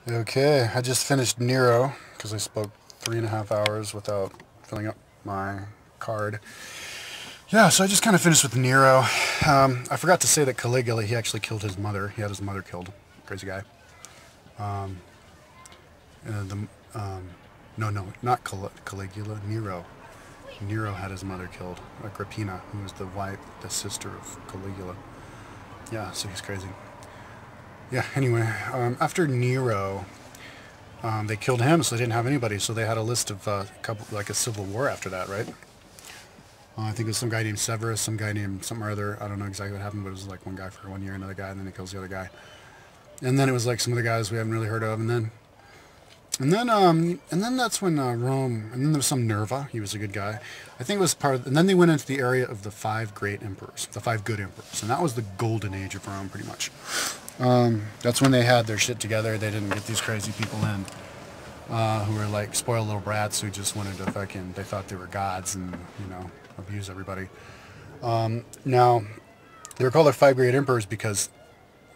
Okay, I just finished Nero because I spoke 3.5 hours without filling up my card. Yeah, so I just kind of finished with Nero. I forgot to say that Caligula, he actually killed his mother. He had his mother killed. Crazy guy. Um, the No, no, not Caligula. Nero. Nero had his mother killed. Agrippina, who was the sister of Caligula. Yeah, so he's crazy. Yeah. Anyway, after Nero, they killed him, so they didn't have anybody. So they had a list of like a civil war after that, right? I think it was some guy named Severus, some guy named something or other. I don't know exactly what happened, but it was like one guy for 1 year, another guy, and then he kills the other guy. And then it was like some other guys we haven't really heard of, and then that's when Rome. And then there was some Nerva. He was a good guy. I think it was part of. And then they went into the area of the five great emperors, the five good emperors, and that was the golden age of Rome, pretty much. That's when they had their shit together. They didn't get these crazy people in who were like spoiled little brats who just wanted to fucking. They thought they were gods and abuse everybody. Now they were called the five great emperors because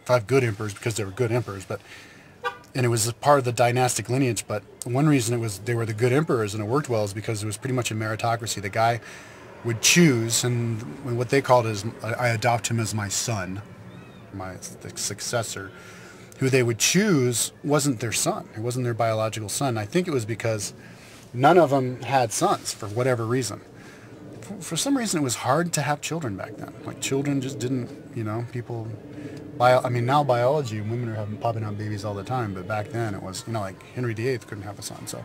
five good emperors because they were good emperors, but and it was part of the dynastic lineage. But one reason it was they were the good emperors and it worked well is because it was pretty much a meritocracy. The guy would choose, and what they called is I adopt him as my son, the successor. Who they would choose wasn't their son. It wasn't their biological son. I think it was because none of them had sons for whatever reason. For some reason, it was hard to have children back then. Like children just didn't, people. I mean, now biology, women are popping out babies all the time, but back then it was, like Henry VIII couldn't have a son. So,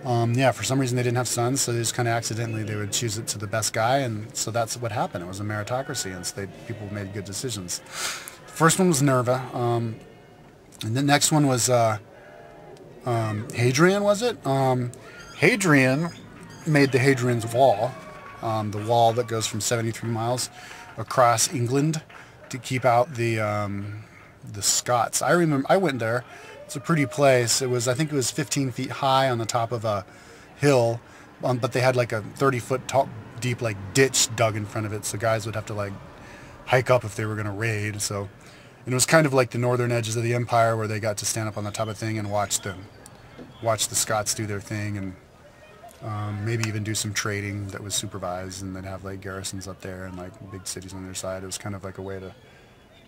yeah, for some reason they didn't have sons, so they just kind of accidentally they would choose it to the best guy, and so that's what happened. It was a meritocracy, and so people made good decisions. First one was Nerva, and the next one was Hadrian, was it? Hadrian made the Hadrian's Wall, the wall that goes from 73 miles across England to keep out the Scots. I remember I went there. It's a pretty place. I think it was 15 feet high on the top of a hill, but they had like a 30-foot tall, deep like ditch dug in front of it, so guys would have to like hike up if they were going to raid. So, and it was kind of like the northern edges of the empire where they got to stand up on the top of the thing and watch the Scots do their thing, and maybe even do some trading that was supervised, and they'd have like garrisons up there and like big cities on their side. It was kind of like a way to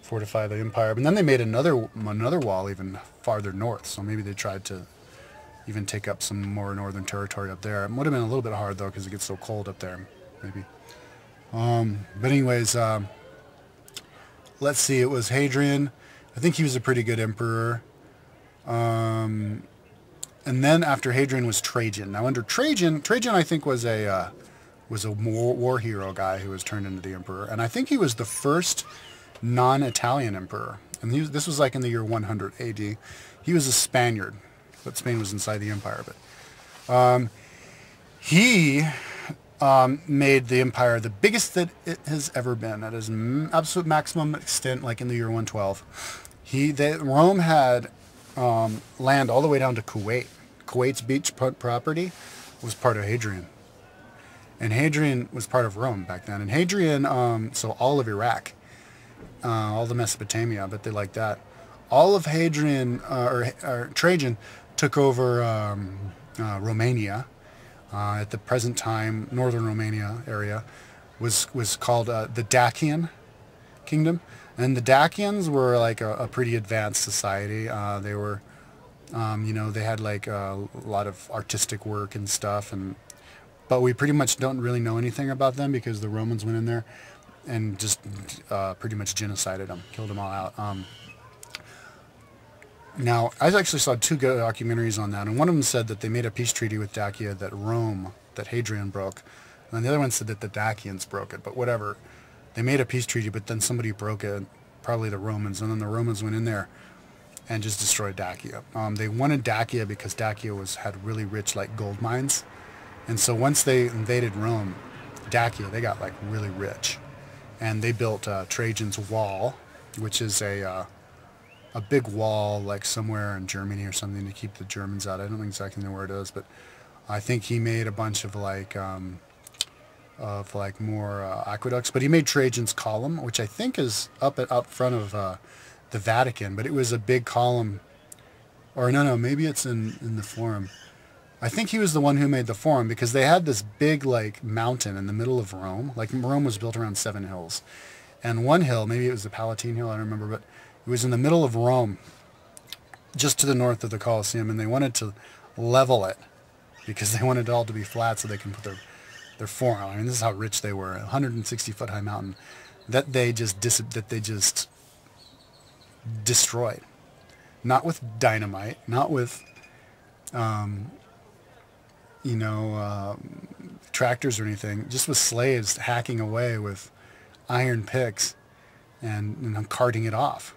fortify the empire. But then they made another wall even farther north, so maybe they tried to even take up some more northern territory up there. It would have been a little bit hard though because it gets so cold up there, maybe. But anyways, let's see. It was Hadrian. I think he was a pretty good emperor. And then after Hadrian was Trajan. Now under Trajan I think was a war hero guy who was turned into the emperor, and I think he was the first non-Italian emperor. And this was like in the year 100 AD. He was a Spaniard, but Spain was inside the empire. But he made the empire the biggest that it has ever been at its absolute maximum extent, like in the year 112. Rome had land all the way down to Kuwait. Kuwait's beach property was part of Hadrian. And Hadrian was part of Rome back then. And Hadrian, so all of Iraq, all the Mesopotamia, but they like that. All of Hadrian, or Trajan, took over Romania. At the present time, northern Romania area was called the Dacian Kingdom. And the Dacians were like a pretty advanced society. They were, they had like a lot of artistic work and stuff, but we pretty much don't really know anything about them because the Romans went in there and just pretty much genocided them, killed them all out. Now, I actually saw two good documentaries on that, and one of them said that they made a peace treaty with Dacia that Hadrian broke, and the other one said that the Dacians broke it, but whatever. They made a peace treaty, but then somebody broke it, probably the Romans, and then the Romans went in there and just destroyed Dacia. They wanted Dacia because Dacia had really rich like gold mines, and so once they invaded Rome, Dacia, they got like really rich, and they built Trajan's Wall, which is a big wall like somewhere in Germany or something to keep the Germans out. I don't exactly know where it is, but I think he made a bunch of more aqueducts. But he made Trajan's Column, which I think is up front of the Vatican. But it was a big column Or no, maybe it's in the Forum. I think he was the one who made the Forum because they had this big like mountain in the middle of Rome. Like Rome was built around 7 hills, and one hill, maybe it was the Palatine Hill, I don't remember, but it was in the middle of Rome, just to the north of the Colosseum, and they wanted to level it because they wanted it all to be flat so they can put their Forum. I mean, this is how rich they were. 160-foot high mountain that they just destroyed. Not with dynamite, not with tractors or anything, just with slaves hacking away with iron picks and carting it off.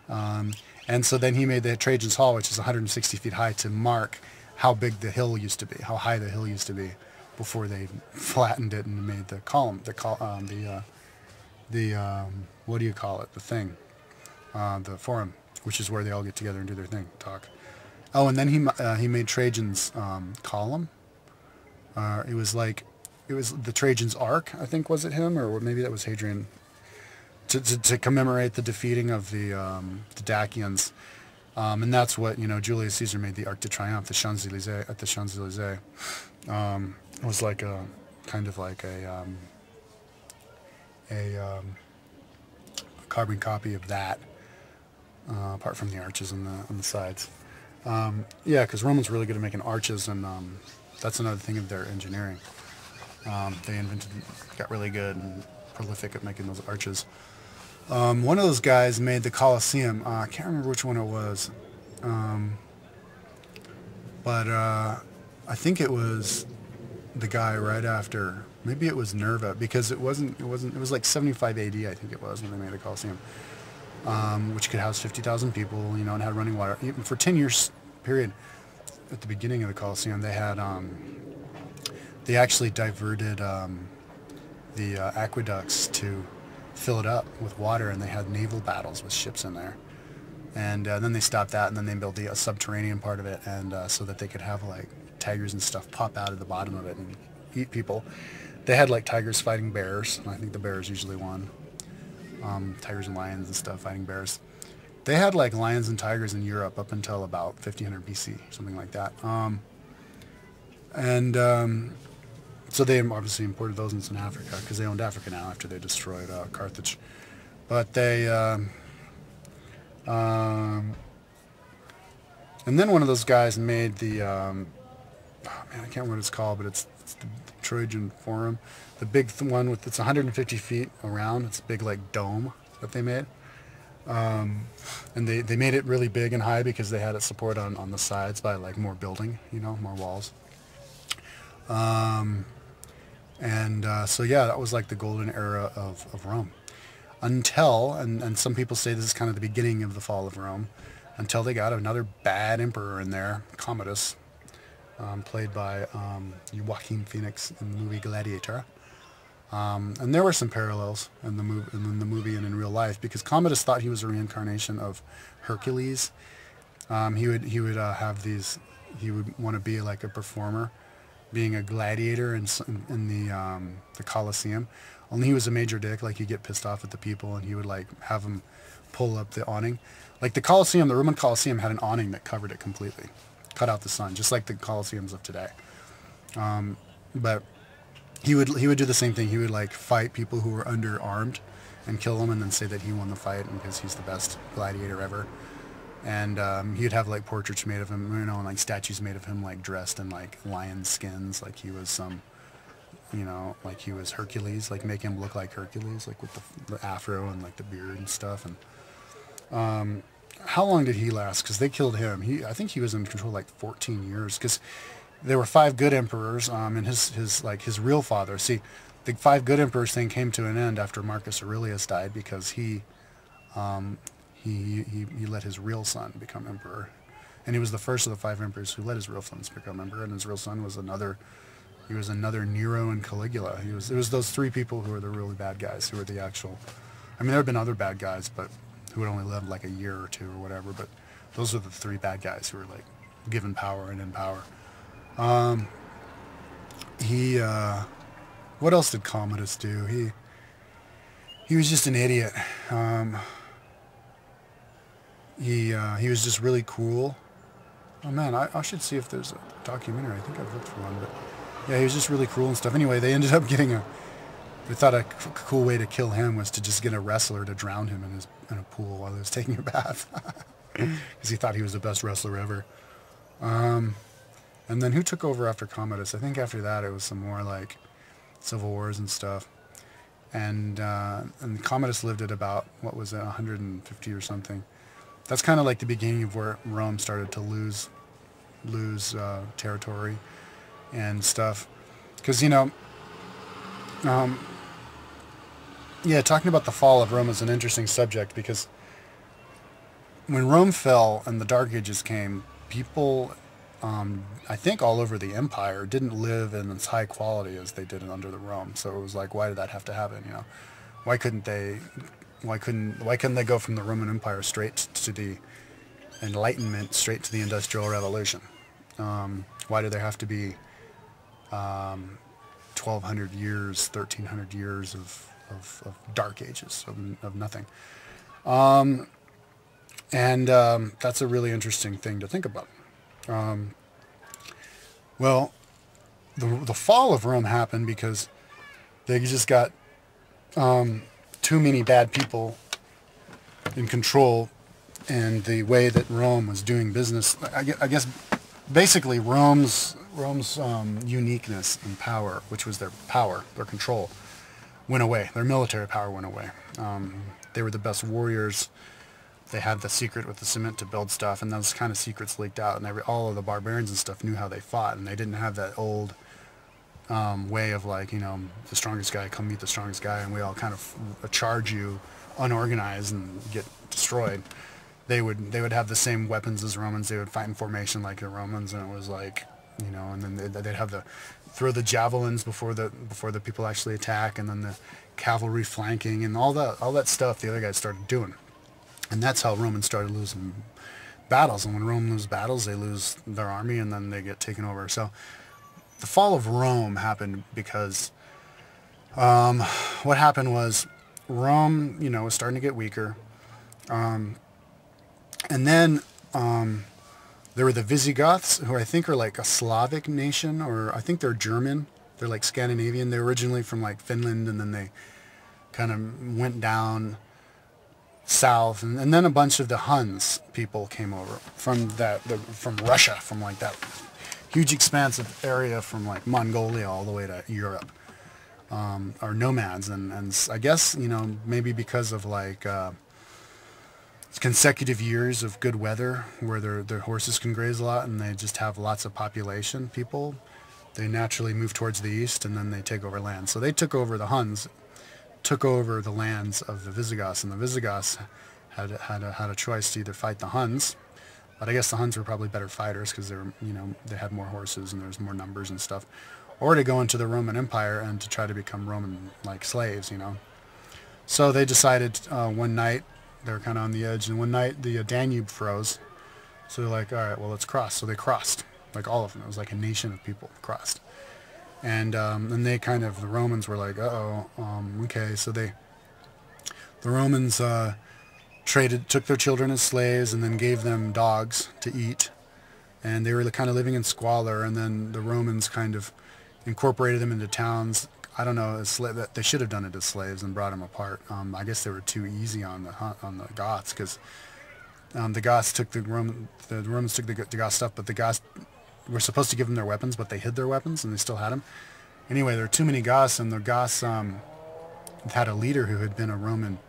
And so then he made the Trajan's Hall, which is 160 feet high, to mark how big the hill used to be, how high the hill used to be, before they flattened it and made the column, what do you call it? The thing, the Forum, which is where they all get together and do their thing, talk. Oh, and then he made Trajan's column. It was the Trajan's Ark, I think, was it him, or maybe that was Hadrian, to commemorate the defeating of the Dacians, and that's what Julius Caesar made the Arc de Triomphe, the Champs-Élysées at the Champs-Élysées. It was like a kind of like a carbon copy of that, apart from the arches on the sides. Yeah, because Romans were really good at making arches, and that's another thing of their engineering. They got really good and prolific at making those arches. One of those guys made the Colosseum. I can't remember which one it was, but I think it was the guy right after. Maybe it was Nerva, because it was like 75 AD, I think it was, when they made the Colosseum, which could house 50,000 people, and had running water. Even for 10 years period, at the beginning of the Colosseum, they had they actually diverted the aqueducts to fill it up with water, and they had naval battles with ships in there. And then they stopped that, and then they built a subterranean part of it, and so that they could have like tigers and stuff pop out of the bottom of it and eat people. They had like tigers fighting bears, and I think the bears usually won. Tigers and lions and stuff fighting bears. They had like lions and tigers in Europe up until about 1500 BC, something like that. So they obviously imported those into Africa, because they owned Africa now after they destroyed Carthage. But they, and then one of those guys made the, oh man, I can't remember what it's called, but it's the Trojan Forum, the big one it's 150 feet around. It's a big like dome that they made. And they made it really big and high because they had it support on the sides by like more building, more walls. So yeah, that was like the golden era of Rome. Until, and some people say this is kind of the beginning of the fall of Rome, until they got another bad emperor in there, Commodus, played by Joaquin Phoenix in the movie Gladiator. And there were some parallels in the movie and in real life, because Commodus thought he was a reincarnation of Hercules. He would have these. He would want to be like a performer, being a gladiator in the Colosseum. Only he was a major dick. Like, he'd get pissed off at the people, and he would like have them pull up the awning. Like the Colosseum, the Roman Colosseum had an awning that covered it completely, cut out the sun, just like the Colosseums of today. But he would do the same thing. He would like fight people who were underarmed and kill them, and then say that he won the fight because he's the best gladiator ever. And he'd have like portraits made of him, and like statues made of him like dressed in like lion skins, like he was some, like he was Hercules, like make him look like Hercules, like with the afro and like the beard and stuff. And how long did he last? Because they killed him. I think he was in control like 14 years, because there were 5 good emperors, and his real father. See, the 5 good emperors thing came to an end after Marcus Aurelius died, because he let his real son become emperor, and he was the first of the 5 emperors who let his real sons become emperor. And his real son was another Nero and Caligula. It was those 3 people who were the really bad guys, who were the actual. I mean, there have been other bad guys, but who had only lived like a year or 2 or whatever. But those are the 3 bad guys who were like given power and in power. What else did Commodus do? He was just an idiot. He was just really cruel. Oh man, I should see if there's a documentary. I think I've looked for one, but yeah, he was just really cruel and stuff. Anyway, they ended up getting they thought a cool way to kill him was to just get a wrestler to drown him in a pool while he was taking a bath, because he thought he was the best wrestler ever. And then who took over after Commodus? I think after that it was some more like civil wars and stuff. And Commodus lived at about, what was it, 150 or something. That's kind of like the beginning of where Rome started to lose territory and stuff. Because, yeah, talking about the fall of Rome is an interesting subject, because when Rome fell and the Dark Ages came, people, I think all over the empire, didn't live in as high quality as they did under the Rome. So it was like, why did that have to happen? Why couldn't they go from the Roman Empire straight to the Enlightenment, straight to the Industrial Revolution? Why do there have to be 1,200 years, 1,300 years of Dark Ages, of nothing? That's a really interesting thing to think about. Well, the fall of Rome happened because they just got too many bad people in control, and the way that Rome was doing business. I guess basically Rome's uniqueness and power, which was their power, their control, went away. Their military power went away. They were the best warriors. They had the secret with the cement to build stuff, and those kind of secrets leaked out, and all of the barbarians and stuff knew how they fought, and they didn't have that old way of like, the strongest guy, come meet the strongest guy, and we all kind of charge you unorganized and get destroyed. They would have the same weapons as Romans. They would fight in formation like the Romans, and it was like, and then they'd have throw the javelins before the people actually attack, and then the cavalry flanking and all that stuff the other guys started doing. And that's how Romans started losing battles. And when Rome loses battles, they lose their army, and then they get taken over. So the fall of Rome happened because what happened was Rome, was starting to get weaker. And then there were the Visigoths, who I think are like a Slavic nation, or I think they're German. They're like Scandinavian. They're originally from like Finland, and then they kind of went down south, and then a bunch of the Huns people came over from Russia, from like that huge expansive area from like Mongolia all the way to Europe, are nomads, and I guess maybe because of like consecutive years of good weather where their horses can graze a lot and they just have lots of population people, they naturally move towards the east, and then they take over land. So they took over, the Huns took over the lands of the Visigoths, and the Visigoths had a choice to either fight the Huns, but I guess the Huns were probably better fighters because they were, they had more horses and there was more numbers and stuff, or to go into the Roman Empire and to try to become Roman like slaves, So they decided one night, they were kind of on the edge, and one night the Danube froze, so they're like, all right, well, let's cross. So they crossed, like all of them. It was like a nation of people crossed. And they the Romans were like, okay. So the Romans took their children as slaves and then gave them dogs to eat. And they were kind of living in squalor. And then the Romans kind of incorporated them into towns. I don't know, they should have done it as slaves and brought them apart. I guess they were too easy on the Goths, because the Goths took the Romans took the Goth stuff, but the Goths were supposed to give them their weapons, but they hid their weapons and they still had them. Anyway, there were too many Goths, and the Goths had a leader who had been a Roman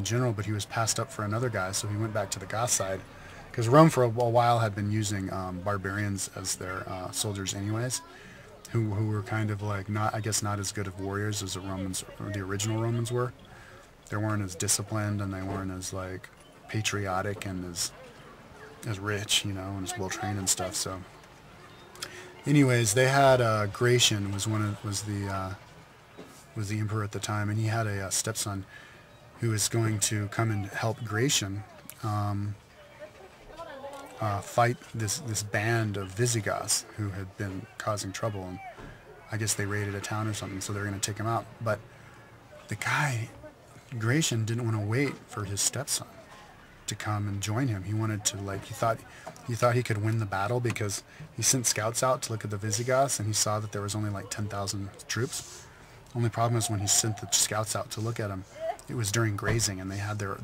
general, but he was passed up for another guy, so he went back to the Goth side, because Rome for a while had been using barbarians as their soldiers anyways, who were kind of like not as good of warriors as the Romans, or the original Romans were. They weren't as disciplined, and they weren't as like patriotic and as rich, and as well trained and stuff. So anyways, they had Gratian was the emperor at the time, and he had a stepson who was going to come and help Gratian fight this band of Visigoths who had been causing trouble, and I guess they raided a town or something, so they were going to take him out. But the guy, Gratian, didn't want to wait for his stepson. to come and join him. He wanted to, like, he thought he could win the battle because he sent scouts out to look at the Visigoths, and he saw that there was only like 10,000 troops. Only problem is when he sent the scouts out to look at them, it was during grazing, and they had their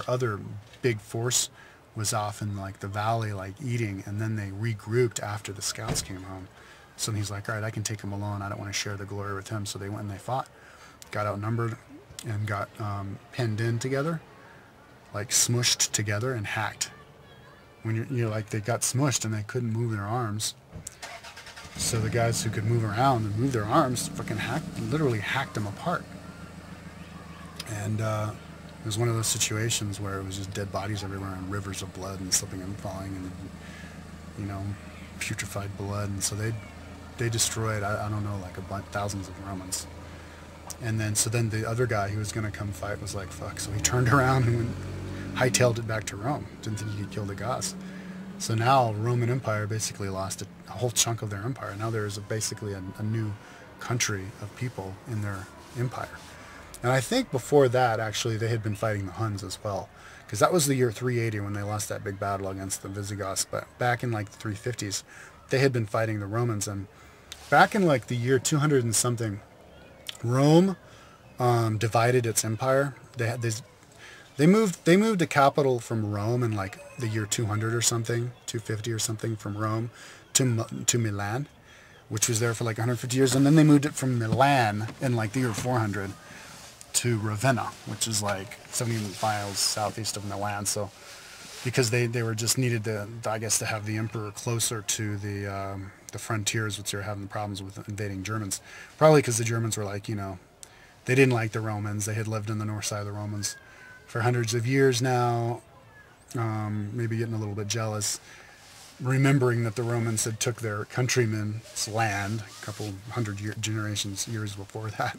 other big force was off in like the valley, like eating, and then they regrouped after the scouts came home. So he's like, all right, I can take him alone. I don't want to share the glory with him. So they went and they fought, got outnumbered, and got pinned in together, like smushed together and hacked. When you're like, they got smushed and they couldn't move their arms. So the guys who could move around and move their arms fucking literally hacked them apart. And it was one of those situations where it was just dead bodies everywhere and rivers of blood and slipping and falling and, you know, putrefied blood. And so they destroyed, I don't know, like thousands of Romans. And then, so then the other guy who was going to come fight was like, fuck. So he turned around and hightailed it back to Rome. Didn't think he could kill the Goths. So now Roman Empire basically lost a whole chunk of their empire. Now there's basically a new country of people in their empire. And I think before that, actually, they had been fighting the Huns as well. Because that was the year 380 when they lost that big battle against the Visigoths. But back in like the 350s, they had been fighting the Romans. And back in like the year 200 and something, Rome divided its empire. They moved the capital from Rome in like the year 200 or something, 250 or something, from Rome to Milan, which was there for like 150 years. And then they moved it from Milan in like the year 400 to Ravenna, which is like 70 miles southeast of Milan. So because they were just needed to, I guess, to have the emperor closer to the frontiers, which they were having problems with invading Germans. Probably because the Germans were like, you know, they didn't like the Romans. They had lived in the north side of the Romans for hundreds of years now, maybe getting a little bit jealous, remembering that the Romans had took their countrymen's land a couple years before that,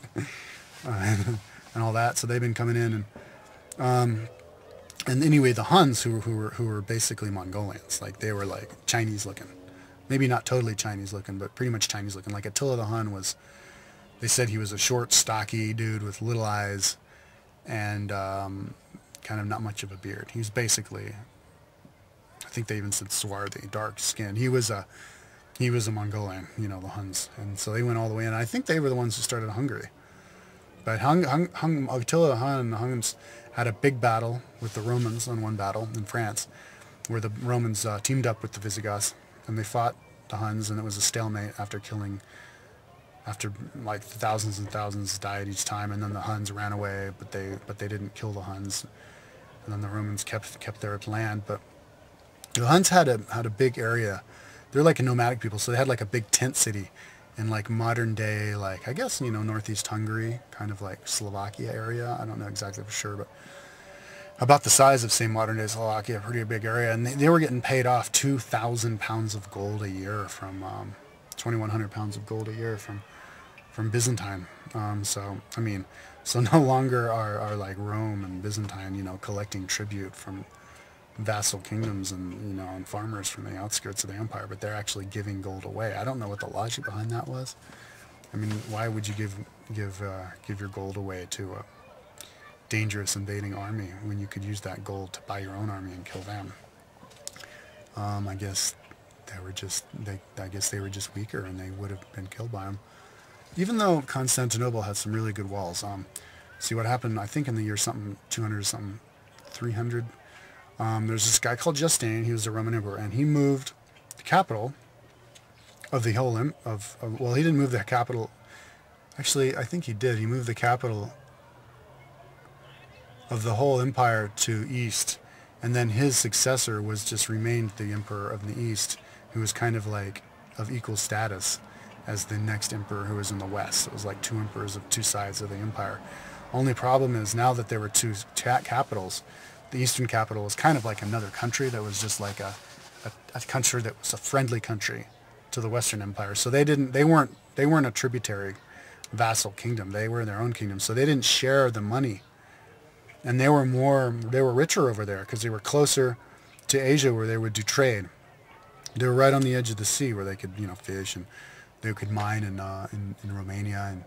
and all that. So they've been coming in, and anyway, the Huns, who were basically Mongolians, like they were like Chinese looking, maybe not totally Chinese looking, but pretty much Chinese looking. Like Attila the Hun was, they said he was a short, stocky dude with little eyes, and kind of not much of a beard. He was basically, I think they even said swarthy, dark skin. He was a Mongolian, you know, the Huns, and so they went all the way in. I think they were the ones who started Hungary. But Attila the Hun and the Huns had a big battle with the Romans on one battle in France, where the Romans teamed up with the Visigoths, and they fought the Huns, and it was a stalemate after like thousands and thousands died each time, and then the Huns ran away, but they didn't kill the Huns, and then the Romans kept their land. But the Huns had a big area. They're like a nomadic people, so they had like a big tent city in like modern day, like I guess, you know, northeast Hungary, kind of like Slovakia area. I don't know exactly for sure, but about the size of, say, modern day Slovakia, a pretty big area. And they were getting paid off 2,000 pounds of gold a year from 2,100 pounds of gold a year from Byzantine. So I mean, so no longer are like Rome and Byzantine, you know, collecting tribute from vassal kingdoms and, you know, and farmers from the outskirts of the empire, but they're actually giving gold away. I don't know what the logic behind that was. I mean, why would you give your gold away to a dangerous invading army when you could use that gold to buy your own army and kill them? I guess they were just weaker, and they would have been killed by them. Even though Constantinople had some really good walls. See what happened, I think in the year something 200 something 300. There's this guy called Justinian. He was a Roman emperor, and he moved the capital of the whole well, he didn't move the capital. Actually, I think he did. He moved the capital of the whole empire to east, and then his successor was just remained the emperor of the east, who was kind of like of equal status as the next emperor who was in the west. It was like two emperors of two sides of the empire. Only problem is now that there were two capitals, the eastern capital was kind of like another country that was just like a country that was a friendly country to the Western Empire. So they weren't a tributary vassal kingdom. They were in their own kingdom. So they didn't share the money. And they were richer over there because they were closer to Asia where they would do trade. They were right on the edge of the sea where they could, you know, fish, and they could mine in Romania, and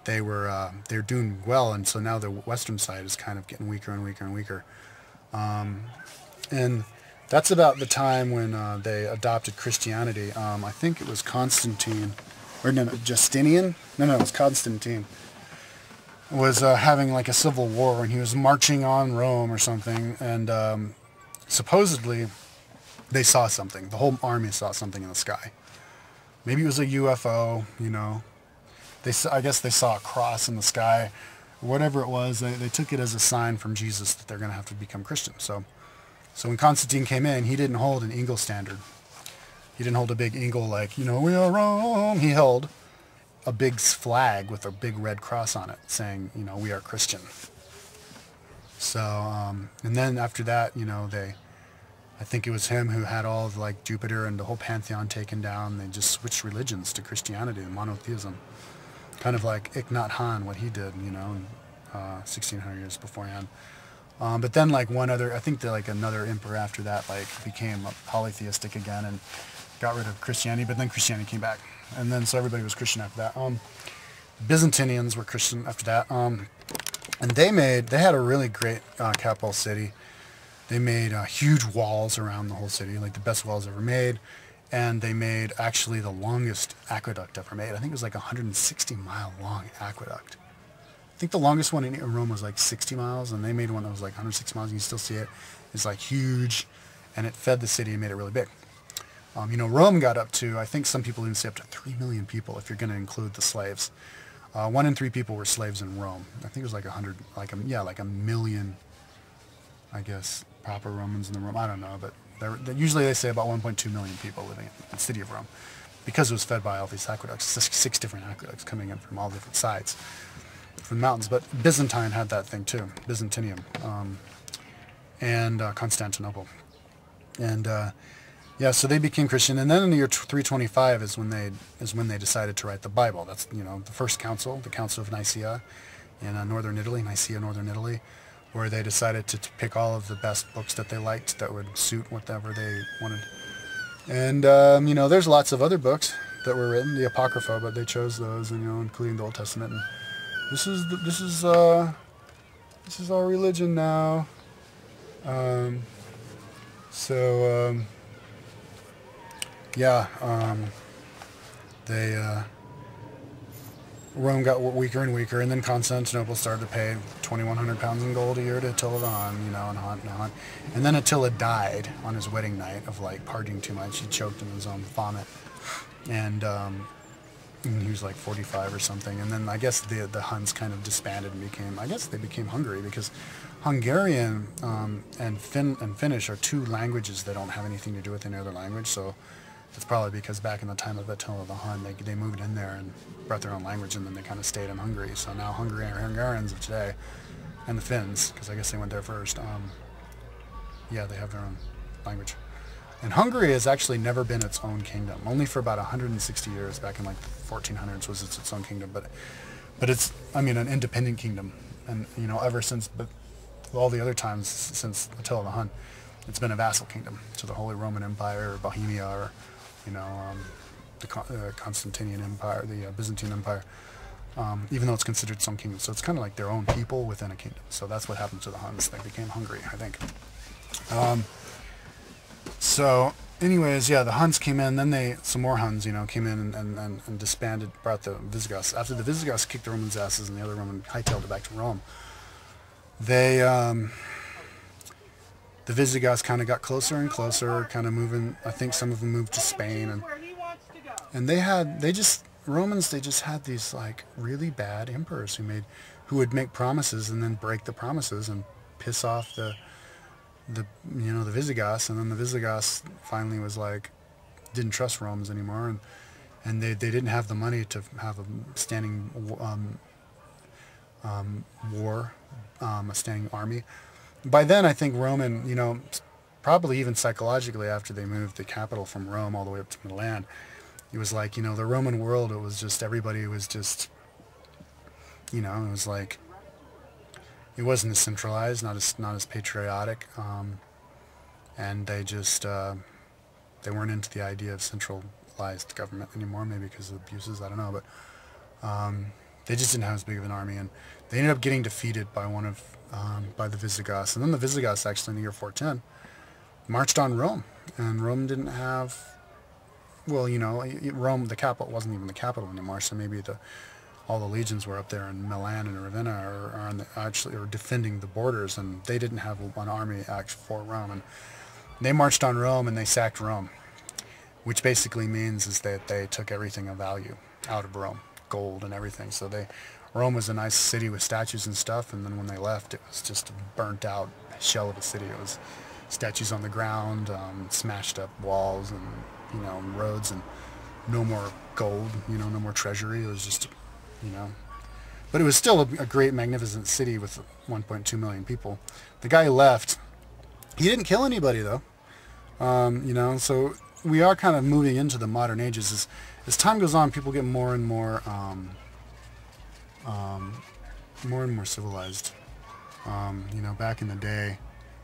they're doing well. And so now the western side is kind of getting weaker and weaker and weaker. And that's about the time when they adopted Christianity. I think it was Constantine, or no, Justinian? No, it was Constantine. Was having like a civil war, and he was marching on Rome or something, and supposedly they saw something. The whole army saw something in the sky. Maybe it was a UFO, you know. I guess they saw a cross in the sky. Whatever it was, they took it as a sign from Jesus that they're going to have to become Christian. So when Constantine came in, he didn't hold an eagle standard. He didn't hold a big eagle like, you know, we are Rome. He held a big flag with a big red cross on it saying, you know, we are Christian. So, and then after that, you know, I think it was him who had all of like Jupiter and the whole pantheon taken down. They just switched religions to Christianity and monotheism. Kind of like Thich Han, what he did, you know, 1600 years beforehand. But then like I think that like another emperor after that like became polytheistic again and got rid of Christianity, but then Christianity came back. And then so everybody was Christian after that. Byzantinians were Christian after that. And they had a really great capital city. They made huge walls around the whole city, like the best walls ever made. And they made actually the longest aqueduct ever made. I think it was like a 160-mile long aqueduct. I think the longest one in Rome was like 60 miles, and they made one that was like 160 miles. You can still see it. It's like huge, and it fed the city and made it really big. You know, Rome got up to, I think some people even say up to 3 million people if you're going to include the slaves. 1 in 3 people were slaves in Rome. I think it was like like a million, I guess, proper Romans in the Rome. I don't know, but usually they say about 1.2 million people living in the city of Rome because it was fed by all these aqueducts, six different aqueducts coming in from all different sides, from the mountains. But Byzantine had that thing too, Byzantium, and Constantinople. And yeah, so they became Christian, and then in the year 325 is when they decided to write the Bible. That's, you know, the first council, the Council of Nicaea in northern Italy, northern Italy, where they decided to pick all of the best books that they liked that would suit whatever they wanted. And you know, there's lots of other books that were written, the Apocrypha, but they chose those, and, you know, including the Old Testament. And this is our religion now. Yeah, Rome got weaker and weaker, and then Constantinople started to pay 2,100 pounds in gold a year to Attila the Hun, you know, and then Attila died on his wedding night of like partying too much. He choked in his own vomit, and he was like 45 or something. And then I guess the Huns kind of disbanded and became Hungary, because Hungarian and Finnish are two languages that don't have anything to do with any other language. So it's probably because back in the time of Attila the Hun, they moved in there and brought their own language, and then they kind of stayed in Hungary. So now Hungarians of today, and the Finns, because I guess they went there first, yeah, they have their own language. And Hungary has actually never been its own kingdom. Only for about 160 years, back in like the 1400s, was its own kingdom. But it's, I mean, an independent kingdom. And, you know, ever since, but all the other times since Attila the Hun, it's been a vassal kingdom to the Holy Roman Empire, or Bohemia, or, you know, the Constantinian Empire, the Byzantine Empire, even though it's considered its own kingdom. So it's kind of like their own people within a kingdom. So that's what happened to the Huns. They became Hungary, I think. So anyways, yeah, the Huns came in, then some more Huns, you know, came in and disbanded, brought the Visigoths. After the Visigoths kicked the Romans' asses and the other Roman hightailed it back to Rome, the Visigoths kind of got closer and closer, kind of moving. I think some of them moved to Spain, and Romans had these like really bad emperors who would make promises and then break the promises and piss off the Visigoths, and then the Visigoths finally was like, didn't trust Romans anymore, and they didn't have the money to have a standing war, a standing army. By then, I think Roman, you know, probably even psychologically after they moved the capital from Rome all the way up to Milan, it was like, you know, the Roman world, it was just, everybody was just, you know, it was like, it wasn't as centralized, not as patriotic, and they just, they weren't into the idea of centralized government anymore, maybe because of abuses, I don't know, but They just didn't have as big of an army, and they ended up getting defeated by by the Visigoths. And then the Visigoths, actually, in the year 410, marched on Rome, and Rome didn't have, well, Rome, the capital, wasn't even the capital when they marched, so maybe all the legions were up there in Milan and Ravenna, or actually defending the borders, and they didn't have an army for Rome, and they marched on Rome and they sacked Rome, which basically means is that they took everything of value out of Rome, gold and everything. So Rome was a nice city with statues and stuff, and then when they left, it was just a burnt out shell of a city. It was statues on the ground, smashed up walls, and roads, and no more gold, no more treasury. It was just, but it was still a great, magnificent city with 1.2 million people. The guy left. He didn't kill anybody though. So we are kind of moving into the modern ages. As time goes on, people get more and more civilized. Back in the day,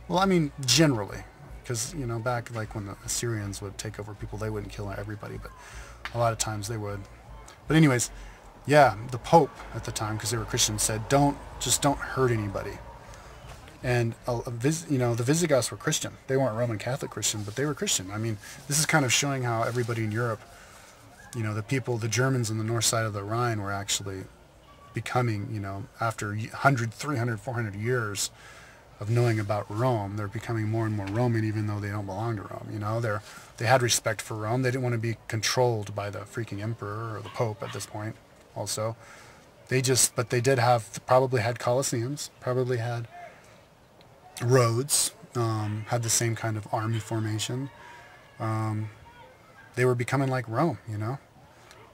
well, I mean, generally, because, back like when the Assyrians would take over people, they wouldn't kill everybody, but a lot of times they would. But anyways, yeah, the Pope at the time, because they were Christians, said, don't hurt anybody. And, the Visigoths were Christian. They weren't Roman Catholic Christian, but they were Christian. I mean, this is kind of showing how everybody in Europe, the Germans on the north side of the Rhine were actually becoming, after 100, 300, 400 years of knowing about Rome, they're becoming more and more Roman, even though they don't belong to Rome. They had respect for Rome. They didn't want to be controlled by the freaking emperor or the Pope at this point. Also, but they did probably had colosseums, probably had roads, had the same kind of army formation. They were becoming like Rome,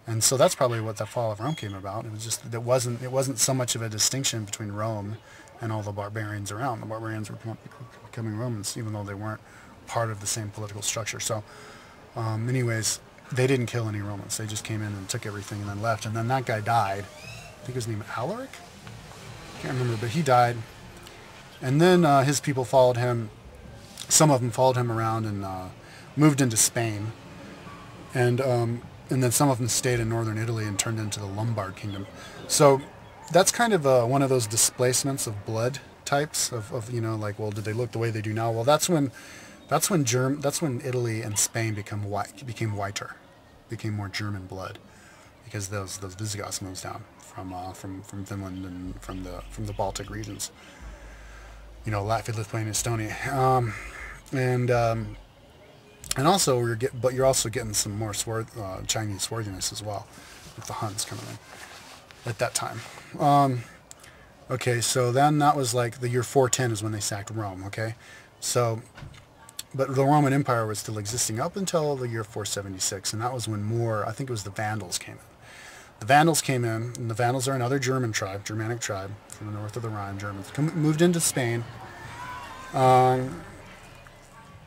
and so that's probably what the fall of Rome came about. It was just it wasn't so much of a distinction between Rome and all the barbarians around. The barbarians were becoming Romans, even though they weren't part of the same political structure. So, anyways, they didn't kill any Romans. They just came in and took everything and then left. And then that guy died. I think his name was Alaric? Can't remember, but he died. And then his people followed him. Some of them followed him around and moved into Spain. And then some of them stayed in northern Italy and turned into the Lombard kingdom. So that's kind of one of those displacements of blood types of like, well, did they look the way they do now? Well, that's when Italy and Spain became whiter, became more German blood, because those Visigoths moved down from Finland and from the Baltic regions. Latvia, Lithuania, Estonia, and also you're also getting some more Chinese swarthiness as well, with the Huns coming in at that time. Okay, so then that was like the year 410 is when they sacked Rome. Okay, so but the Roman Empire was still existing up until the year 476, and that was when I think it was the Vandals came in. The Vandals came in, and the Vandals are another Germanic tribe from the north of the Rhine. Germans moved into Spain,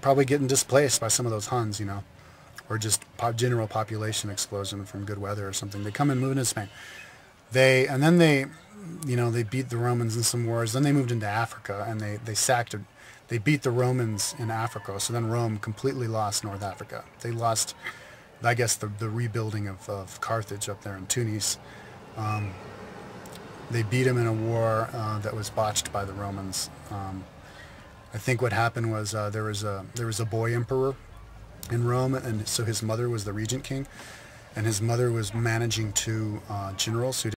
probably getting displaced by some of those Huns, or just general population explosion from good weather or something. They come and move into Spain. They beat the Romans in some wars. Then they moved into Africa, and they beat the Romans in Africa. So then Rome completely lost North Africa. They lost, I guess, the rebuilding of Carthage up there in Tunis. They beat them in a war that was botched by the Romans. I think what happened was there was a boy emperor in Rome, and so his mother was the regent king, and his mother was managing two generals who